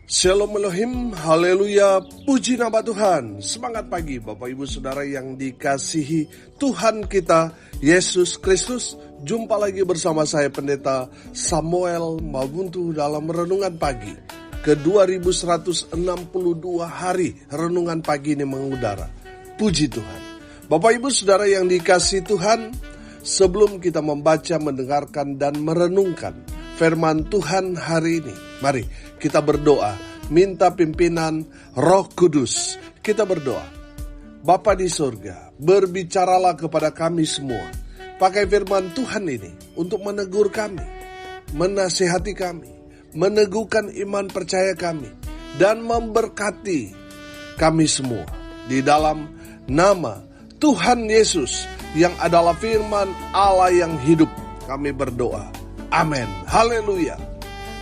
Shalom Elohim, haleluya, puji nama Tuhan. Semangat pagi Bapak Ibu Saudara yang dikasihi Tuhan kita, Yesus Kristus. Jumpa lagi bersama saya Pendeta Samuel Mabuntu dalam Renungan Pagi. Ke 2162 hari Renungan Pagi ini mengudara. Puji Tuhan. Bapak Ibu Saudara yang dikasihi Tuhan, sebelum kita membaca, mendengarkan, dan merenungkan firman Tuhan hari ini, mari kita berdoa, minta pimpinan Roh Kudus. Kita berdoa. Bapa di surga, berbicaralah kepada kami semua. Pakai firman Tuhan ini untuk menegur kami, menasihati kami, meneguhkan iman percaya kami, dan memberkati kami semua. Di dalam nama Tuhan Yesus yang adalah firman Allah yang hidup, kami berdoa. Amin. Haleluya.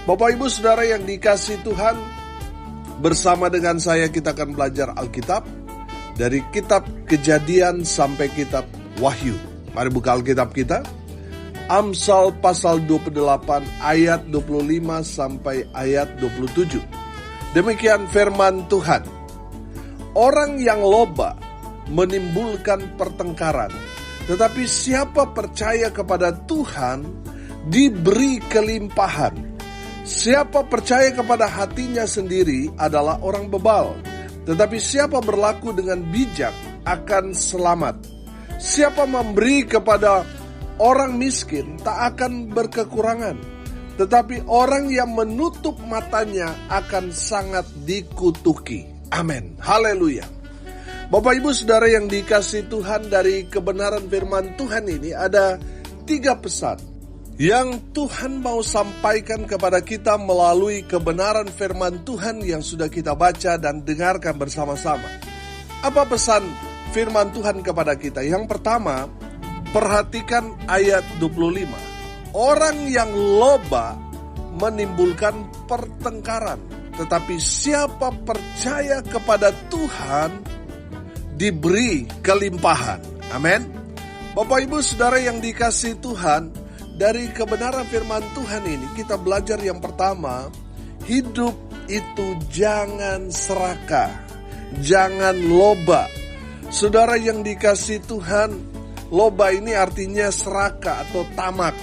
Bapak Ibu Saudara yang dikasihi Tuhan, bersama dengan saya kita akan belajar Alkitab dari kitab Kejadian sampai kitab Wahyu. Mari buka Alkitab kita. Amsal pasal 28 ayat 25 sampai ayat 27. Demikian firman Tuhan. Orang yang loba menimbulkan pertengkaran, tetapi siapa percaya kepada Tuhan diberi kelimpahan. Siapa percaya kepada hatinya sendiri adalah orang bebal, tetapi siapa berlaku dengan bijak akan selamat. Siapa memberi kepada orang miskin tak akan berkekurangan, tetapi orang yang menutup matanya akan sangat dikutuki. Amin. Haleluya. Bapak Ibu Saudara yang dikasihi Tuhan, dari kebenaran firman Tuhan ini ada 3 pesan yang Tuhan mau sampaikan kepada kita melalui kebenaran firman Tuhan yang sudah kita baca dan dengarkan bersama-sama. Apa pesan firman Tuhan kepada kita? Yang pertama, perhatikan ayat 25. Orang yang loba menimbulkan pertengkaran, tetapi siapa percaya kepada Tuhan diberi kelimpahan. Amin. Bapak Ibu Saudara yang dikasihi Tuhan, dari kebenaran firman Tuhan ini kita belajar yang pertama, hidup itu jangan serakah, jangan loba. Saudara yang dikasihi Tuhan, loba ini artinya serakah atau tamak.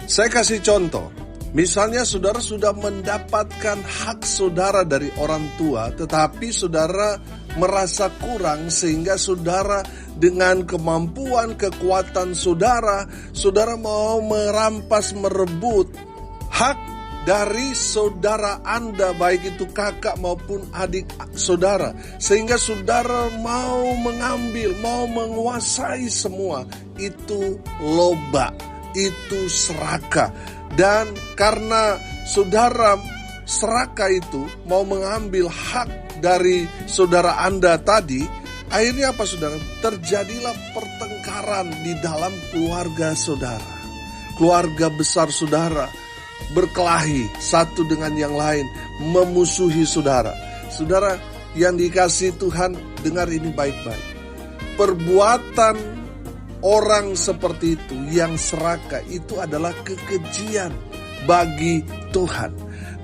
Saya kasih contoh. Misalnya saudara sudah mendapatkan hak saudara dari orang tua, tetapi saudara merasa kurang sehingga saudara dengan kemampuan, kekuatan saudara mau merampas, merebut hak dari saudara Anda, baik itu kakak maupun adik saudara, sehingga saudara mau mengambil, mau menguasai semua. Itu loba, itu serakah. Dan karena saudara serakah itu mau mengambil hak dari saudara Anda tadi, akhirnya apa saudara? Terjadilah pertengkaran di dalam keluarga saudara. Keluarga besar saudara berkelahi satu dengan yang lain, memusuhi saudara. Saudara yang dikasihi Tuhan, dengar ini baik-baik. Perbuatan orang seperti itu yang serakah itu adalah kekejian bagi Tuhan.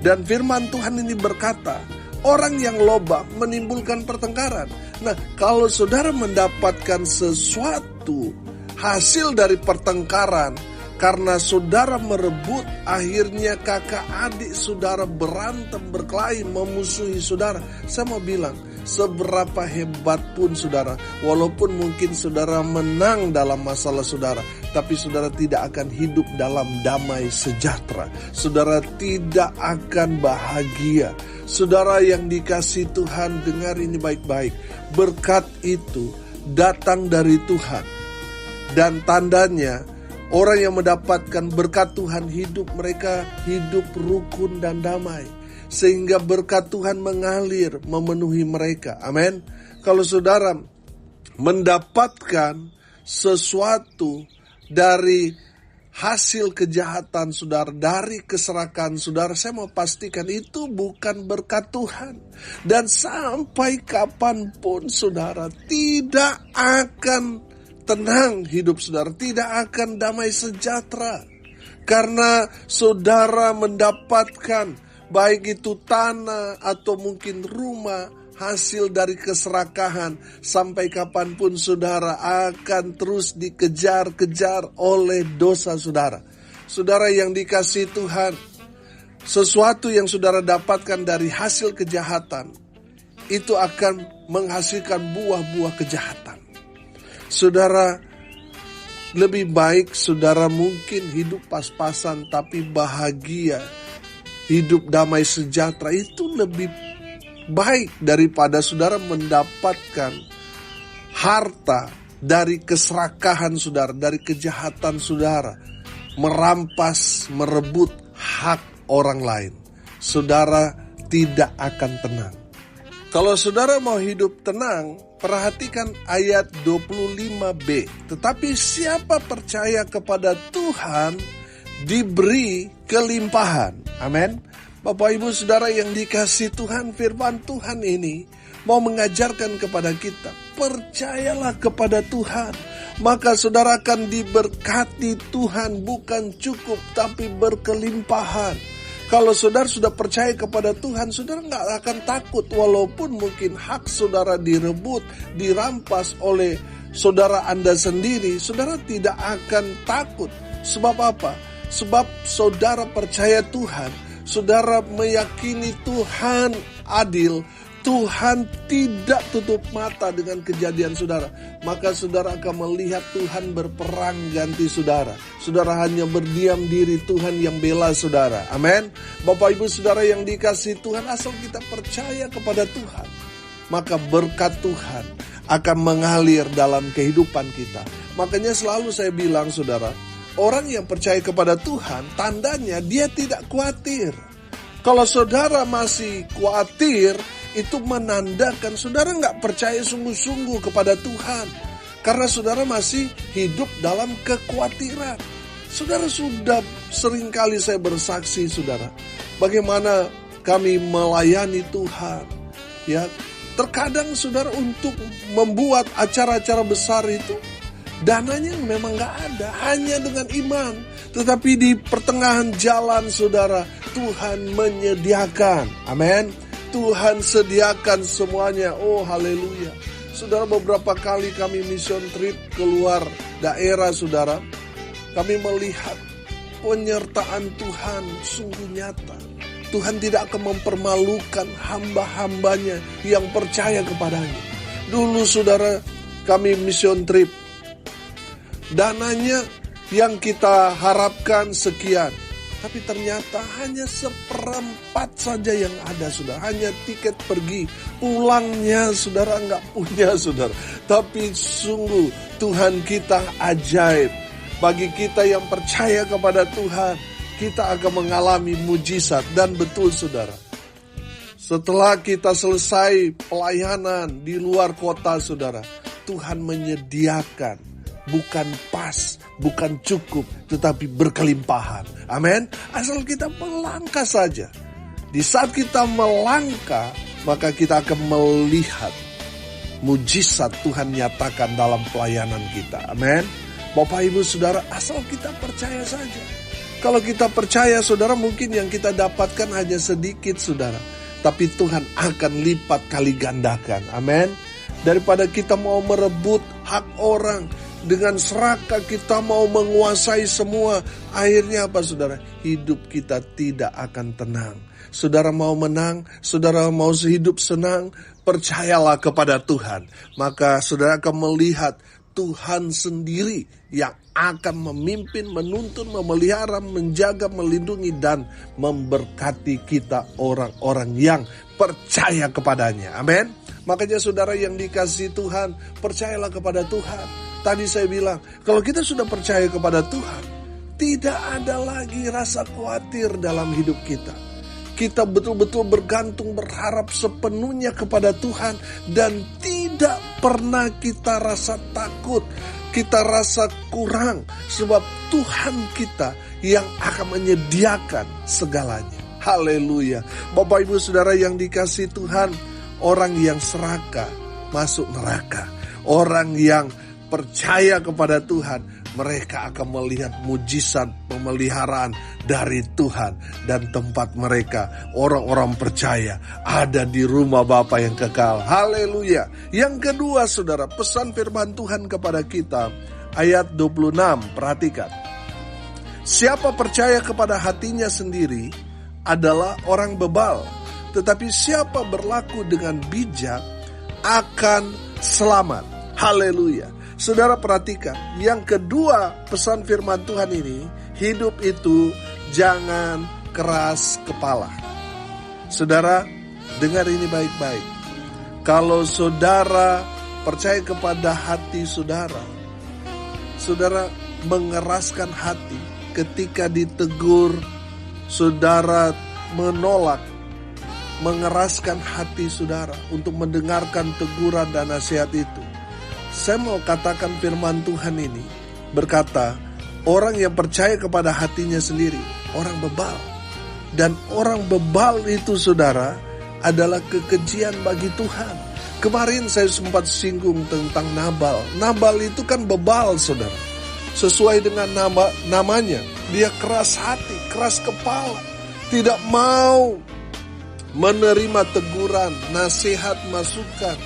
Dan firman Tuhan ini berkata, orang yang loba menimbulkan pertengkaran. Nah, kalau saudara mendapatkan sesuatu hasil dari pertengkaran, karena saudara merebut, akhirnya kakak adik saudara berantem, berkelahi, memusuhi saudara. Saya mau bilang, seberapa hebat pun saudara, walaupun mungkin saudara menang dalam masalah saudara, tapi saudara tidak akan hidup dalam damai sejahtera. Saudara tidak akan bahagia. Saudara yang dikasihi Tuhan, dengar ini baik-baik. Berkat itu datang dari Tuhan. Dan tandanya, orang yang mendapatkan berkat Tuhan, mereka hidup rukun dan damai. Sehingga berkat Tuhan mengalir, memenuhi mereka. Amin. Kalau saudara mendapatkan sesuatu dari hasil kejahatan saudara, dari keserakahan saudara, saya mau pastikan itu bukan berkat Tuhan. Dan sampai kapanpun saudara tidak akan tenang hidup saudara, tidak akan damai sejahtera. Karena saudara mendapatkan baik itu tanah atau mungkin rumah, hasil dari keserakahan, sampai kapanpun saudara akan terus dikejar-kejar oleh dosa saudara. Saudara yang dikasihi Tuhan, sesuatu yang saudara dapatkan dari hasil kejahatan, itu akan menghasilkan buah-buah kejahatan. Saudara, lebih baik saudara mungkin hidup pas-pasan tapi bahagia, hidup damai sejahtera, itu lebih baik daripada saudara mendapatkan harta dari keserakahan saudara, dari kejahatan saudara, merampas, merebut hak orang lain. Saudara tidak akan tenang. Kalau saudara mau hidup tenang, perhatikan ayat 25b. Tetapi siapa percaya kepada Tuhan diberi kelimpahan. Amin. Bapak Ibu Saudara yang dikasihi Tuhan, firman Tuhan ini mau mengajarkan kepada kita, percayalah kepada Tuhan, maka saudara akan diberkati Tuhan, bukan cukup tapi berkelimpahan. Kalau saudara sudah percaya kepada Tuhan, saudara nggak akan takut walaupun mungkin hak saudara direbut, dirampas oleh saudara Anda sendiri, saudara tidak akan takut. Sebab apa? Sebab saudara percaya Tuhan, saudara meyakini Tuhan adil, Tuhan tidak tutup mata dengan kejadian saudara. Maka saudara akan melihat Tuhan berperang ganti saudara. Saudara hanya berdiam diri, Tuhan yang bela saudara. Amin. Bapak Ibu Saudara yang dikasihi Tuhan, asal kita percaya kepada Tuhan, maka berkat Tuhan akan mengalir dalam kehidupan kita. Makanya selalu saya bilang saudara, orang yang percaya kepada Tuhan, tandanya dia tidak khawatir. Kalau saudara masih khawatir, itu menandakan saudara nggak percaya sungguh-sungguh kepada Tuhan. Karena saudara masih hidup dalam kekhawatiran. Saudara sudah seringkali saya bersaksi saudara, bagaimana kami melayani Tuhan. Ya, terkadang saudara untuk membuat acara-acara besar itu, dananya memang nggak ada, hanya dengan iman. Tetapi di pertengahan jalan saudara, Tuhan menyediakan. Amin. Tuhan sediakan semuanya. Oh haleluya. Saudara, beberapa kali kami mission trip keluar daerah saudara, kami melihat penyertaan Tuhan sungguh nyata. Tuhan tidak akan mempermalukan hamba-hambanya yang percaya kepadanya. Dulu saudara, kami mission trip, dananya yang kita harapkan sekian, tapi ternyata hanya 1/4 saja yang ada saudara. Hanya tiket pergi, pulangnya saudara nggak punya saudara. Tapi sungguh Tuhan kita ajaib. Bagi kita yang percaya kepada Tuhan, kita akan mengalami mujizat. Dan betul saudara, setelah kita selesai pelayanan di luar kota saudara, Tuhan menyediakan, bukan pas, bukan cukup, tetapi berkelimpahan. Amin. Asal kita melangkah saja. Di saat kita melangkah, maka kita akan melihat mujizat Tuhan nyatakan dalam pelayanan kita. Amin. Bapak Ibu Saudara, asal kita percaya saja. Kalau kita percaya saudara, mungkin yang kita dapatkan hanya sedikit saudara, tapi Tuhan akan lipat kali gandakan. Amin. Daripada kita mau merebut hak orang, dengan serakah kita mau menguasai semua, akhirnya apa saudara? Hidup kita tidak akan tenang. Saudara mau menang, saudara mau sehidup senang, percayalah kepada Tuhan. Maka saudara akan melihat Tuhan sendiri yang akan memimpin, menuntun, memelihara, menjaga, melindungi, dan memberkati kita orang-orang yang percaya kepadanya. Amin. Makanya saudara yang dikasihi Tuhan, percayalah kepada Tuhan. Tadi saya bilang, kalau kita sudah percaya kepada Tuhan, tidak ada lagi rasa khawatir dalam hidup kita. Kita betul-betul bergantung, berharap sepenuhnya kepada Tuhan, dan tidak pernah kita rasa takut, kita rasa kurang, sebab Tuhan kita yang akan menyediakan segalanya. Haleluya. Bapak Ibu Saudara yang dikasihi Tuhan, orang yang serakah masuk neraka. Orang yang percaya kepada Tuhan mereka akan melihat mujizat pemeliharaan dari Tuhan. Dan tempat mereka, orang-orang percaya, ada di rumah Bapa yang kekal. Haleluya. Yang kedua saudara, pesan firman Tuhan kepada kita, ayat 26, perhatikan. Siapa percaya kepada hatinya sendiri adalah orang bebal, tetapi siapa berlaku dengan bijak akan selamat. Haleluya. Saudara perhatikan, yang kedua pesan firman Tuhan ini, hidup itu jangan keras kepala. Saudara, dengar ini baik-baik. Kalau saudara percaya kepada hati saudara, saudara mengeraskan hati ketika ditegur, saudara menolak, mengeraskan hati saudara untuk mendengarkan teguran dan nasihat itu. Saya mau katakan firman Tuhan ini berkata, orang yang percaya kepada hatinya sendiri, orang bebal. Dan orang bebal itu saudara adalah kekejian bagi Tuhan. Kemarin saya sempat singgung tentang Nabal. Nabal itu kan bebal saudara. Sesuai dengan namanya, dia keras hati, keras kepala. Tidak mau menerima teguran, nasihat, masukan.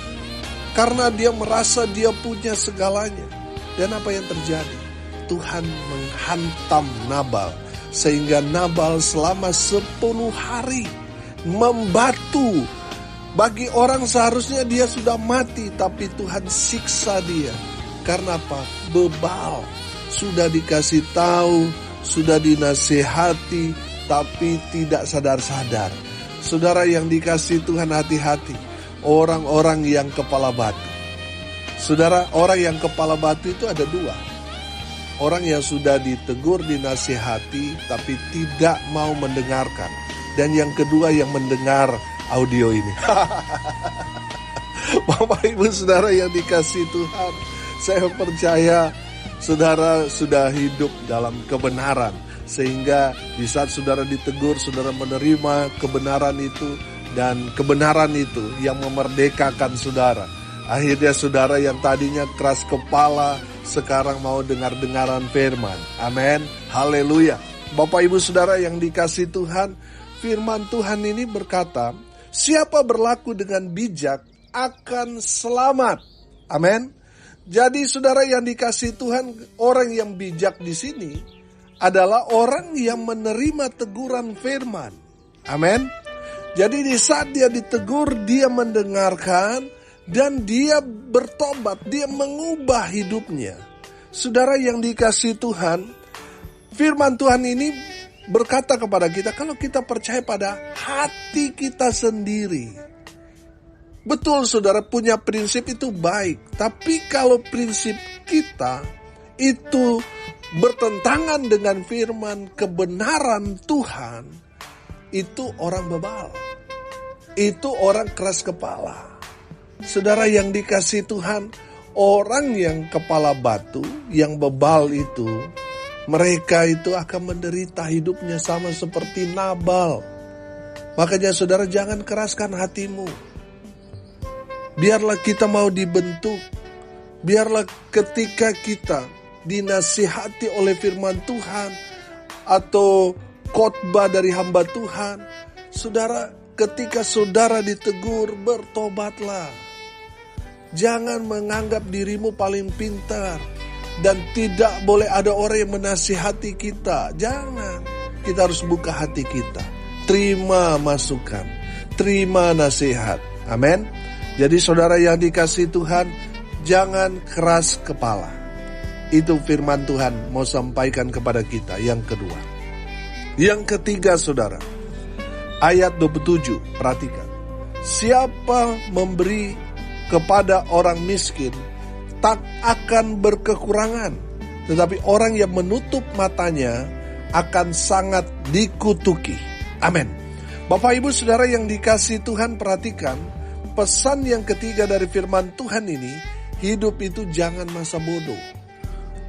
Karena dia merasa dia punya segalanya. Dan apa yang terjadi? Tuhan menghantam Nabal. Sehingga Nabal selama 10 hari membatu. Bagi orang seharusnya dia sudah mati, tapi Tuhan siksa dia. Karena apa? Bebal. Sudah dikasih tahu, sudah dinasihati, tapi tidak sadar-sadar. Saudara yang dikasih Tuhan, hati-hati. Orang-orang yang kepala batu. Saudara, orang yang kepala batu itu ada dua. Orang yang sudah ditegur, dinasihati, tapi tidak mau mendengarkan. Dan yang kedua yang mendengar audio ini. Bapak Ibu Saudara yang dikasih Tuhan, saya percaya saudara sudah hidup dalam kebenaran. Sehingga di saat saudara ditegur, saudara menerima kebenaran itu. Dan kebenaran itu yang memerdekakan saudara. Akhirnya saudara yang tadinya keras kepala, sekarang mau dengar-dengaran firman. Amin. Haleluya. Bapak Ibu Saudara yang dikasih Tuhan, firman Tuhan ini berkata, siapa berlaku dengan bijak akan selamat. Amin. Jadi saudara yang dikasih Tuhan, orang yang bijak di sini adalah orang yang menerima teguran firman. Amin. Jadi di saat dia ditegur, dia mendengarkan dan dia bertobat, dia mengubah hidupnya. Saudara yang dikasih Tuhan, firman Tuhan ini berkata kepada kita, kalau kita percaya pada hati kita sendiri. Betul saudara, punya prinsip itu baik. Tapi kalau prinsip kita itu bertentangan dengan firman kebenaran Tuhan, itu orang bebal. Itu orang keras kepala. Saudara yang dikasih Tuhan, orang yang kepala batu, yang bebal itu, mereka itu akan menderita hidupnya sama seperti Nabal. Makanya saudara jangan keraskan hatimu. Biarlah kita mau dibentuk. Biarlah ketika kita dinasihati oleh firman Tuhan atau khotbah dari hamba Tuhan, saudara, ketika saudara ditegur, bertobatlah. Jangan menganggap dirimu paling pintar. Dan tidak boleh ada orang yang menasihati kita. Jangan. Kita harus buka hati kita. Terima masukan. Terima nasihat. Amin. Jadi saudara yang dikasih Tuhan, jangan keras kepala. Itu firman Tuhan mau sampaikan kepada kita. Yang kedua. Yang ketiga saudara. Ayat 27, perhatikan. Siapa memberi kepada orang miskin, tak akan berkekurangan. Tetapi orang yang menutup matanya akan sangat dikutuki. Amin. Bapak Ibu Saudara yang dikasih Tuhan, perhatikan. Pesan yang ketiga dari firman Tuhan ini, hidup itu jangan masa bodoh.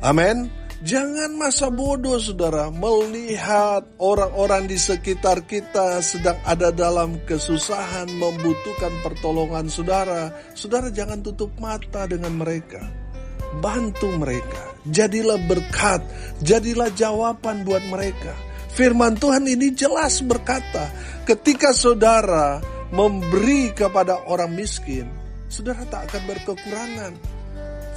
Amin. Jangan masa bodoh saudara, melihat orang-orang di sekitar kita sedang ada dalam kesusahan, membutuhkan pertolongan saudara. Saudara jangan tutup mata dengan mereka. bantu mereka. Jadilah berkat, jadilah jawaban buat mereka. Firman Tuhan ini jelas berkata, ketika saudara memberi kepada orang miskin, saudara tak akan berkekurangan.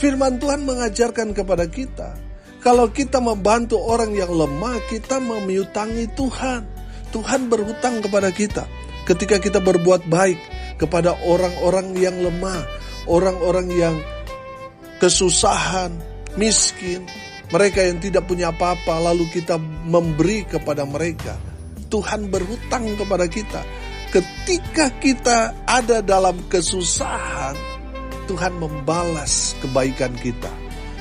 Firman Tuhan mengajarkan kepada kita, kalau kita membantu orang yang lemah, kita memiutangi Tuhan. Tuhan berhutang kepada kita ketika kita berbuat baik kepada orang-orang yang lemah, orang-orang yang kesusahan, miskin, mereka yang tidak punya apa-apa, lalu kita memberi kepada mereka. Tuhan berhutang kepada kita. Ketika kita ada dalam kesusahan, Tuhan membalas kebaikan kita.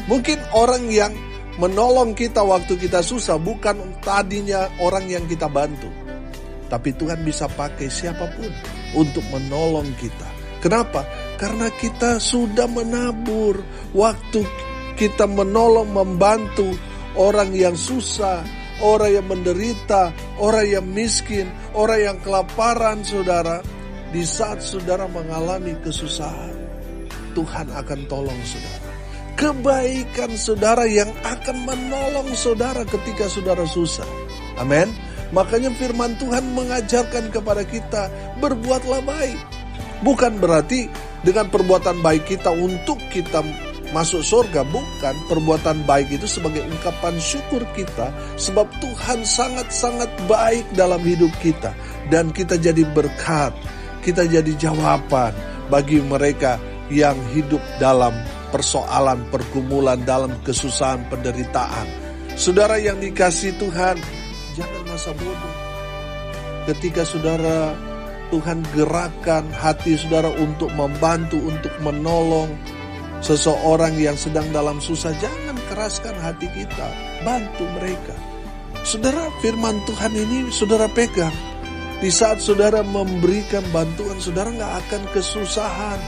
Mungkin orang yang menolong kita waktu kita susah bukan tadinya orang yang kita bantu, tapi Tuhan bisa pakai siapapun untuk menolong kita. Kenapa? Karena kita sudah menabur. Waktu kita menolong, membantu orang yang susah, orang yang menderita, orang yang miskin, orang yang kelaparan, saudara. Di saat saudara mengalami kesusahan, Tuhan akan tolong saudara. Kebaikan saudara yang akan menolong saudara ketika saudara susah. Amin. Makanya firman Tuhan mengajarkan kepada kita, berbuatlah baik. Bukan berarti dengan perbuatan baik kita untuk kita masuk surga, bukan. Perbuatan baik itu sebagai ungkapan syukur kita, sebab Tuhan sangat-sangat baik dalam hidup kita. Dan kita jadi berkat, kita jadi jawaban bagi mereka yang hidup dalam persoalan, pergumulan, dalam kesusahan, penderitaan. Saudara yang dikasihi Tuhan, jangan masa bodoh. Ketika saudara, Tuhan gerakkan hati saudara untuk membantu, untuk menolong seseorang yang sedang dalam susah, jangan keraskan hati kita, bantu mereka. Saudara, firman Tuhan ini saudara pegang. Di saat saudara memberikan bantuan, saudara gak akan kesusahan,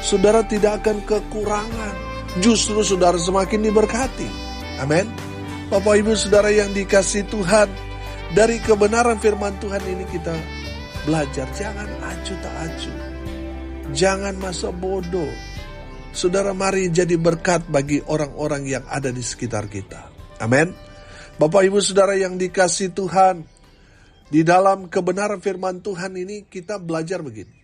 saudara tidak akan kekurangan, justru saudara semakin diberkati. Amin. Bapak Ibu saudara yang dikasihi Tuhan, dari kebenaran firman Tuhan ini kita belajar, jangan acuh tak acuh, jangan masa bodoh. Saudara, mari jadi berkat bagi orang-orang yang ada di sekitar kita. Amin. Bapak Ibu saudara yang dikasihi Tuhan, di dalam kebenaran firman Tuhan ini kita belajar begini.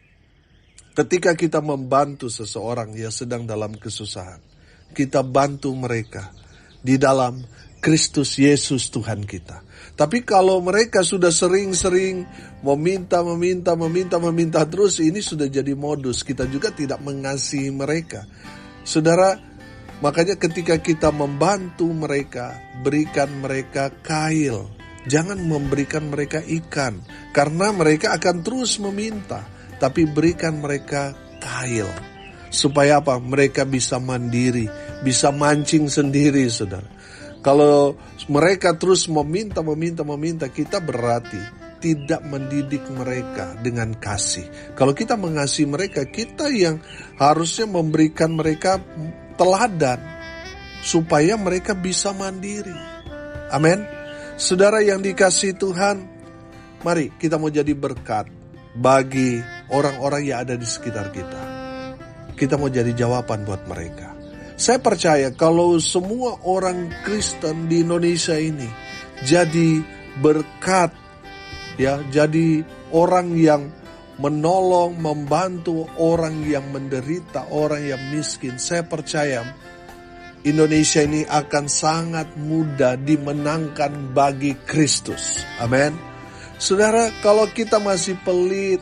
Ketika kita membantu seseorang yang sedang dalam kesusahan, kita bantu mereka di dalam Kristus Yesus Tuhan kita. Tapi kalau mereka sudah sering-sering meminta terus, ini sudah jadi modus. Kita juga tidak mengasihi mereka. Saudara, makanya ketika kita membantu mereka, berikan mereka kail. Jangan memberikan mereka ikan, karena mereka akan terus meminta. Tapi berikan mereka kail. Supaya apa? Mereka bisa mandiri, bisa mancing sendiri, saudara. Kalau mereka terus meminta, kita berarti tidak mendidik mereka dengan kasih. Kalau kita mengasihi mereka, kita yang harusnya memberikan mereka teladan supaya mereka bisa mandiri. Amin. Saudara yang dikasihi Tuhan, mari kita mau jadi berkat bagi orang-orang yang ada di sekitar kita. Kita mau jadi jawaban buat mereka. Saya percaya kalau semua orang Kristen di Indonesia ini jadi berkat, ya, jadi orang yang menolong, membantu orang yang menderita, orang yang miskin. Saya percaya Indonesia ini akan sangat mudah dimenangkan bagi Kristus. Amin. Saudara, kalau kita masih pelit,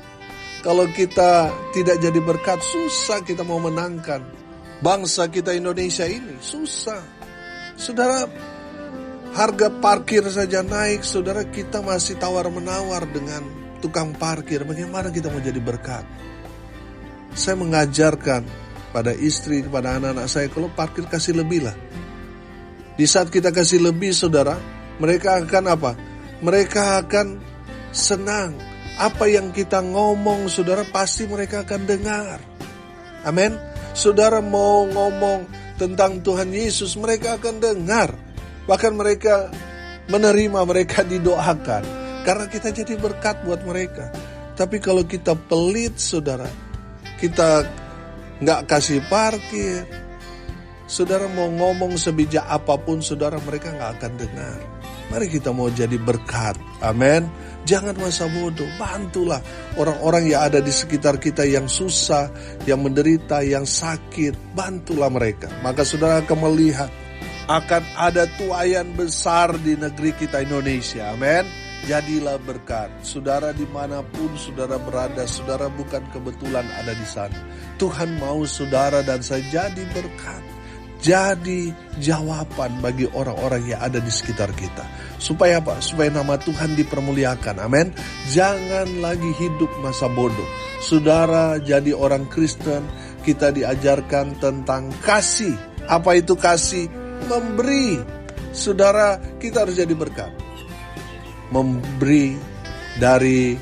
kalau kita tidak jadi berkat, susah kita mau menangkan bangsa kita Indonesia ini, susah. Saudara, harga parkir saja naik, saudara, kita masih tawar-menawar dengan tukang parkir. Bagaimana kita mau jadi berkat? Saya mengajarkan pada istri, kepada anak-anak saya, kalau parkir kasih lebih lah. Di saat kita kasih lebih, saudara, mereka akan apa? Mereka akan senang. Apa yang kita ngomong, saudara, pasti mereka akan dengar. Amin. Saudara mau ngomong tentang Tuhan Yesus, mereka akan dengar. Bahkan mereka menerima, mereka didoakan. Karena kita jadi berkat buat mereka. Tapi kalau kita pelit, saudara, kita gak kasih parkir, Saudara mau ngomong sebijak apapun, saudara, mereka gak akan dengar. Mari kita mau jadi berkat. Amin. Jangan masa bodoh. Bantulah orang-orang yang ada di sekitar kita yang susah, yang menderita, yang sakit. Bantulah mereka. Maka saudara akan melihat akan ada tuaian besar di negeri kita Indonesia. Amin. Jadilah berkat. Saudara dimanapun saudara berada, saudara bukan kebetulan ada di sana. Tuhan mau saudara dan saya jadi berkat. Jadi jawaban bagi orang-orang yang ada di sekitar kita. Supaya apa? Supaya nama Tuhan dipermuliakan. Amin. Jangan lagi hidup masa bodoh. Saudara jadi orang Kristen, kita diajarkan tentang kasih. Apa itu kasih? Memberi. Saudara, kita harus jadi berkat. Memberi dari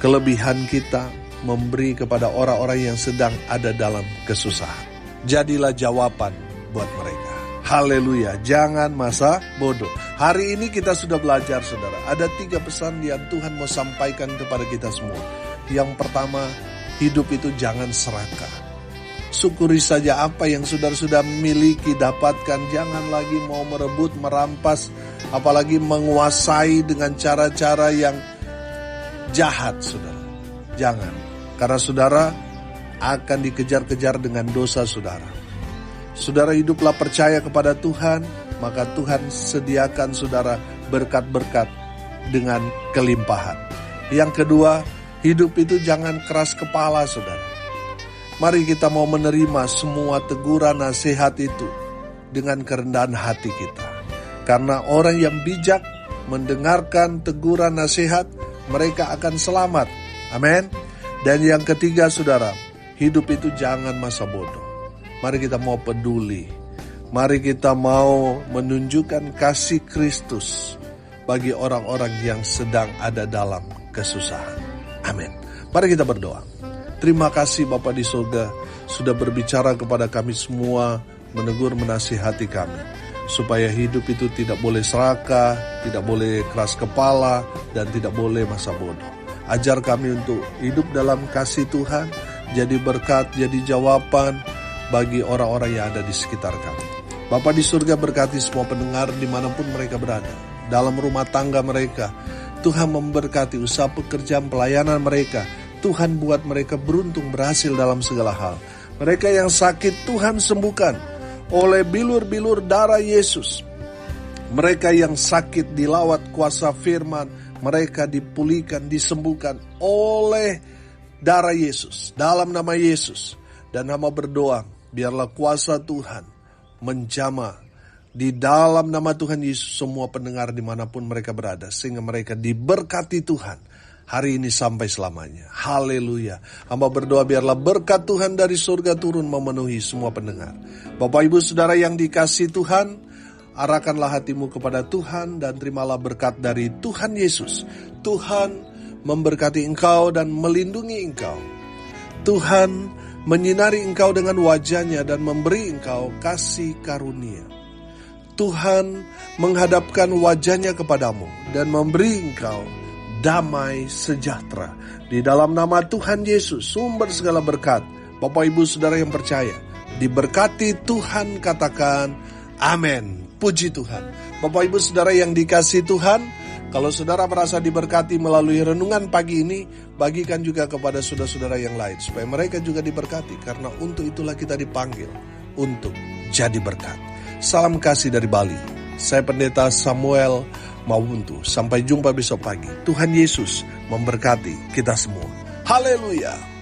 kelebihan kita, memberi kepada orang-orang yang sedang ada dalam kesusahan. Jadilah jawaban buat mereka. Haleluya, jangan masa bodoh. Hari ini kita sudah belajar, saudara. Ada 3 pesan yang Tuhan mau sampaikan kepada kita semua. Yang pertama, hidup itu jangan serakah. Syukuri saja apa yang saudara sudah miliki, dapatkan. Jangan lagi mau merebut, merampas, apalagi menguasai dengan cara-cara yang jahat, saudara. Jangan, karena saudara akan dikejar-kejar dengan dosa saudara. Saudara hiduplah percaya kepada Tuhan, maka Tuhan sediakan saudara berkat-berkat dengan kelimpahan. Yang kedua, hidup itu jangan keras kepala, saudara. Mari kita mau menerima semua teguran nasihat itu dengan kerendahan hati kita. Karena orang yang bijak mendengarkan teguran nasihat, mereka akan selamat. Amin. Dan yang ketiga, saudara, hidup itu jangan masa bodoh. Mari kita mau peduli. Mari kita mau menunjukkan kasih Kristus bagi orang-orang yang sedang ada dalam kesusahan. Amin. Mari kita berdoa. Terima kasih Bapa di surga sudah berbicara kepada kami semua, menegur menasihati kami. Supaya hidup itu tidak boleh serakah, tidak boleh keras kepala, dan tidak boleh masa bodoh. Ajar kami untuk hidup dalam kasih Tuhan, jadi berkat, jadi jawaban bagi orang-orang yang ada di sekitar kami. Bapa di surga berkati semua pendengar dimanapun mereka berada. Dalam rumah tangga mereka, Tuhan memberkati usaha pekerjaan pelayanan mereka. Tuhan buat mereka beruntung berhasil dalam segala hal. Mereka yang sakit Tuhan sembuhkan oleh bilur-bilur darah Yesus. Mereka yang sakit dilawat kuasa firman. Mereka dipulihkan, disembuhkan oleh darah Yesus. Dalam nama Yesus. Dan hamba berdoa, biarlah kuasa Tuhan menjamah di dalam nama Tuhan Yesus semua pendengar dimanapun mereka berada. Sehingga mereka diberkati Tuhan hari ini sampai selamanya. Haleluya. Hamba berdoa biarlah berkat Tuhan dari surga turun memenuhi semua pendengar. Bapak Ibu Saudara yang dikasihi Tuhan, arahkanlah hatimu kepada Tuhan dan terimalah berkat dari Tuhan Yesus. Tuhan memberkati engkau dan melindungi engkau. Tuhan menyinari engkau dengan wajahnya dan memberi engkau kasih karunia. Tuhan menghadapkan wajahnya kepadamu dan memberi engkau damai sejahtera. Di dalam nama Tuhan Yesus, sumber segala berkat. Bapak Ibu Saudara yang percaya, diberkati Tuhan, katakan amin. Puji Tuhan. Bapak Ibu Saudara yang dikasihi Tuhan, kalau saudara merasa diberkati melalui renungan pagi ini, bagikan juga kepada saudara-saudara yang lain, supaya mereka juga diberkati, karena untuk itulah kita dipanggil, untuk jadi berkat. Salam kasih dari Bali. Saya Pendeta Samuel Mawuntu. Sampai jumpa besok pagi. Tuhan Yesus memberkati kita semua. Haleluya.